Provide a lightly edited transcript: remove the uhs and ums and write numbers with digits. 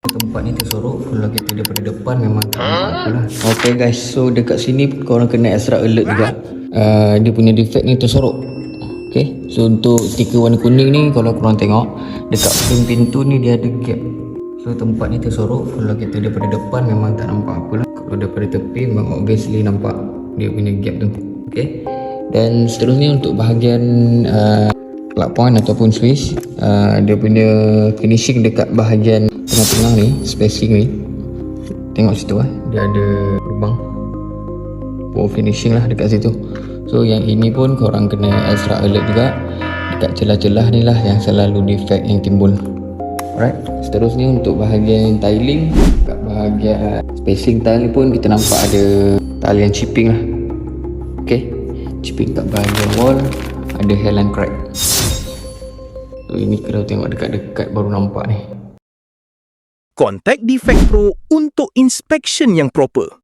Tempat ni tersorok. Kalau kita daripada depan memang tak nampak apa lah. Okay guys, so dekat sini korang kena extra alert juga. Dia punya defect ni tersorok. Okay, so untuk stiker warna kuning ni, kalau korang tengok dekat frame pintu ni dia ada gap. So tempat ni tersorok. Kalau kita daripada depan memang tak nampak apa lah. Kalau daripada tepi memang obviously nampak dia punya gap tu. Okay, dan seterusnya untuk bahagian plug point ataupun switch, dia punya finishing dekat bahagian tengah-tengah ni, spacing ni, tengok situ dia ada lubang for finishing lah dekat situ. So yang ini pun korang kena extra alert juga. Dekat celah-celah ni lah yang selalu defect yang timbul. Alright, seterusnya untuk bahagian tiling, kat bahagian spacing tile ni pun kita nampak ada tile yang chipping lah. Okay, chipping kat bahagian wall, ada hairline crack. So ini kalau tengok dekat-dekat baru nampak ni. Contact Defect Pro untuk inspection yang proper.